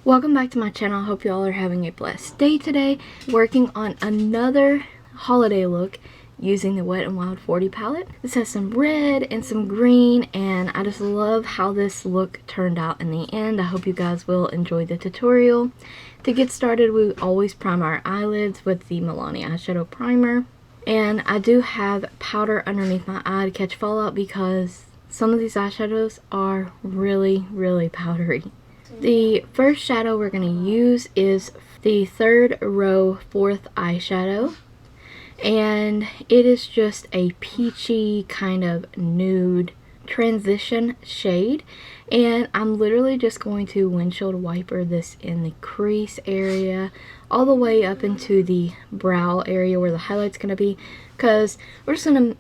Welcome back to my channel. I hope you all are having a blessed day today. Working on another holiday look using the Wet n Wild 40 palette. This has some red and some green, and I just love how this look turned out in the end. I hope you guys will enjoy the tutorial. To get started, we always prime our eyelids with the Milani Eyeshadow Primer. And I do have powder underneath my eye to catch fallout because some of these eyeshadows are really powdery. The first shadow we're going to use is the third row fourth eyeshadow, and it is just a peachy kind of nude transition shade, and I'm literally just going to windshield wiper this in the crease area all the way up into the brow area where the highlight's going to be, because we're just going to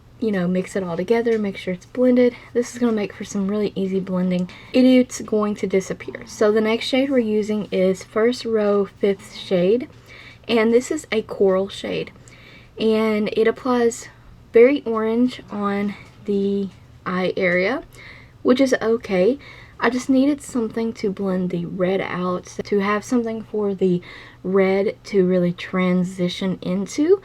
mix it all together, make sure it's blended. This is going to make for some really easy blending. It's going to disappear. So the next shade we're using is first row fifth shade, and this is a coral shade, and it applies very orange on the eye area, which is okay. I just needed something to blend the red out, to have something for the red to really transition into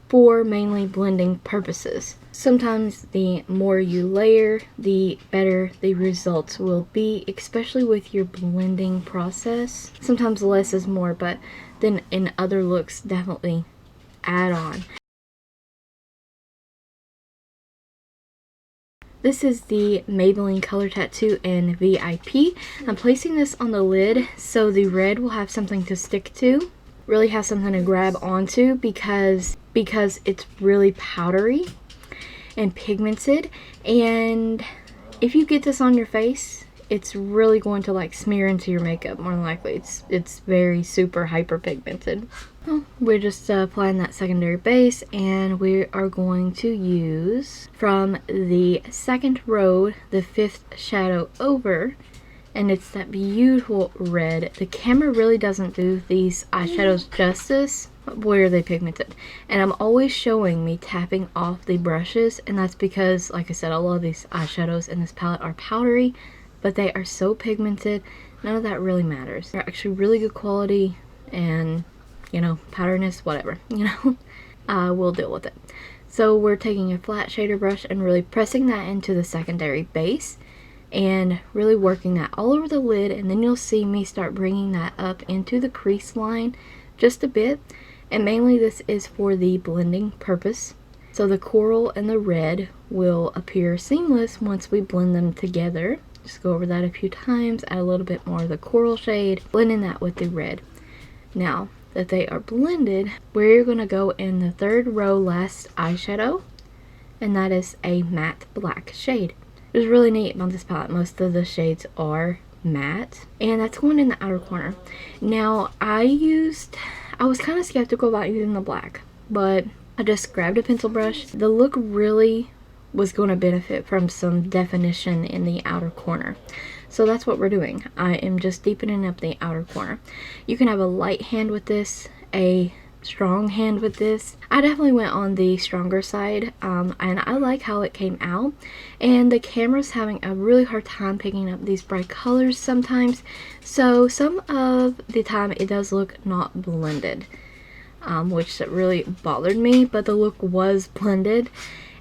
for mainly blending purposes. Sometimes the more you layer, the better the results will be, especially with your blending process. Sometimes less is more, but then in other looks, definitely add on. This is the Maybelline Color Tattoo in VIP. I'm placing this on the lid so the red will have something to stick to, really have something to grab onto, because it's really powdery and pigmented, and if you get this on your face, it's really going to like smear into your makeup more than likely. It's very super hyper pigmented. Well, we're just applying that secondary base, and we are going to use from the second row the fifth shadow over, and it's that beautiful red. The camera really doesn't do these eyeshadows justice. Boy, are they pigmented. And I'm always showing me tapping off the brushes, and that's because, like I said, a lot of these eyeshadows in this palette are powdery, but they are so pigmented, none of that really matters. They're actually really good quality, and powderiness, whatever, we'll deal with it. So we're taking a flat shader brush and really pressing that into the secondary base and really working that all over the lid, and then you'll see me start bringing that up into the crease line just a bit. And mainly this is for the blending purpose, so the coral and the red will appear seamless once we blend them together. Just go over that a few times, add a little bit more of the coral shade, blending that with the red. Now that they are blended, we're going to go in the third row last eyeshadow, and that is a matte black shade. It's really neat about this palette, most of the shades are matte, and that's going in the outer corner. Now I was kind of skeptical about using the black, but I just grabbed a pencil brush. The look really was going to benefit from some definition in the outer corner, so that's what we're doing. I am just deepening up the outer corner. You can have a light hand with this, a strong hand with this. I definitely went on the stronger side, and I like how it came out, and the camera's having a really hard time picking up these bright colors sometimes, so some of the time it does look not blended, which really bothered me, but the look was blended,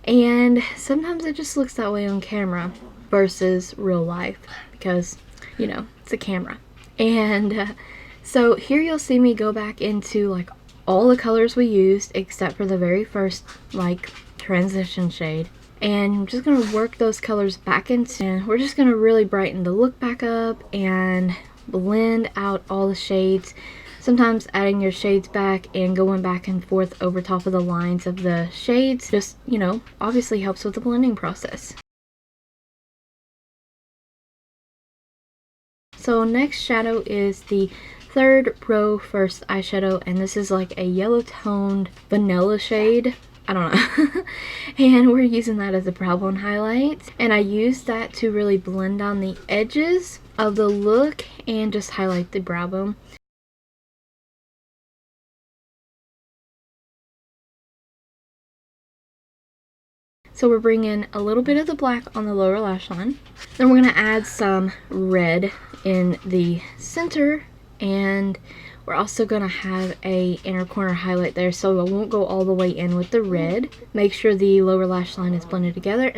and sometimes it just looks that way on camera versus real life because it's a camera. And so here you'll see me go back into like all the colors we used except for the very first like transition shade, and I'm just going to work those colors back into, and we're just going to really brighten the look back up and blend out all the shades. Sometimes adding your shades back and going back and forth over top of the lines of the shades just obviously helps with the blending process. So next shadow is the third row first eyeshadow, and this is like a yellow toned vanilla shade, I don't know. And we're using that as a brow bone highlight, and I used that to really blend down the edges of the look and just highlight the brow bone. So we're bringing a little bit of the black on the lower lash line. Then we're going to add some red in the center and we're also going to have a inner corner highlight there, so I won't go all the way in with the red. Make sure the lower lash line is blended together.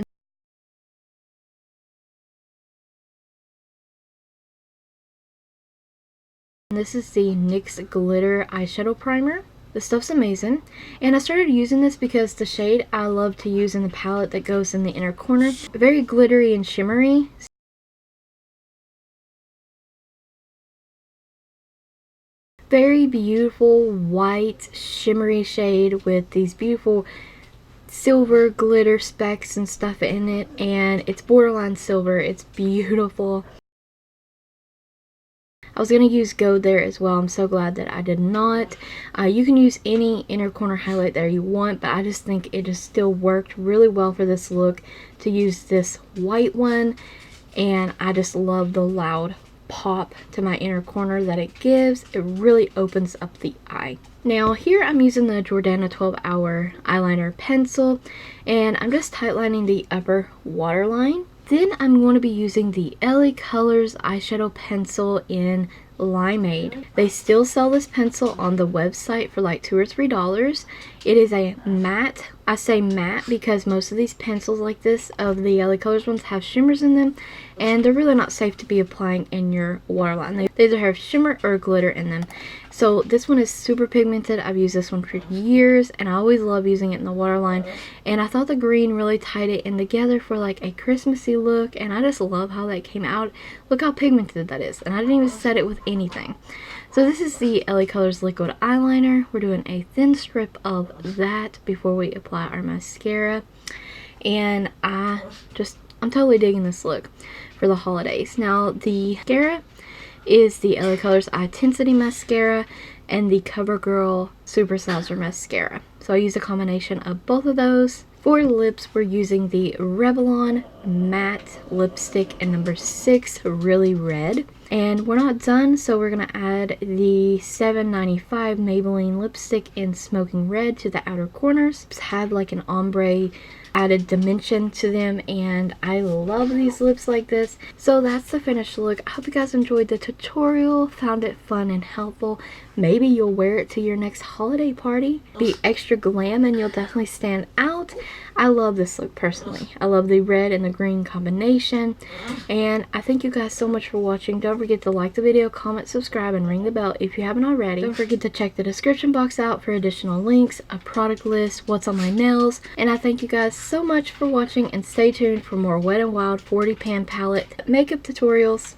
And this is the NYX Glitter Eyeshadow Primer. The stuff's amazing, and I started using this because the shade I love to use in the palette that goes in the inner corner, very glittery and shimmery. Very beautiful white shimmery shade with these beautiful silver glitter specks and stuff in it, and it's borderline silver. It's beautiful. I was going to use gold there as well. I'm so glad that I did not. You can use any inner corner highlight there you want, but I just think it just still worked really well for this look to use this white one, and I just love the loud pop to my inner corner that it gives. It really opens up the eye. Now here I'm using the Jordana 12 Hour eyeliner pencil, and I'm just tightlining the upper waterline. Then I'm going to be using the LaColors eyeshadow pencil in Limeade. They still sell this pencil on the website for like $2 or $3. It is a matte. I say matte because most of these pencils like this of the LaColors ones have shimmers in them, and they're really not safe to be applying in your waterline. They either have shimmer or glitter in them. So this one is super pigmented. I've used this one for years, and I always love using it in the waterline, and I thought the green really tied it in together for like a Christmassy look, and I just love how that came out. Look how pigmented that is, and I didn't even set it with anything. So this is the LaColors liquid eyeliner. We're doing a thin strip of that before we apply our mascara, and I'm totally digging this look for the holidays. Now the mascara is the LaColors Eyetensity mascara and the Covergirl Supersizer mascara. So I use a combination of both of those. For lips, we're using the Revlon matte lipstick in number 6, Really Red. And we're not done, so we're going to add the $7.95 Maybelline lipstick in Smoking Red to the outer corners. It's had like an ombre added dimension to them, and I love these lips like this. So that's the finished look. I hope you guys enjoyed the tutorial, found it fun and helpful. Maybe you'll wear it to your next holiday party. Be extra glam and you'll definitely stand out. I love this look personally. I love the red and the green combination, and I thank you guys so much for watching. Don't forget to like the video, comment, subscribe, and ring the bell if you haven't already. Don't forget to check the description box out for additional links, a product list, what's on my nails, and I thank you guys so much for watching, and stay tuned for more Wet n Wild 40 pan palette makeup tutorials.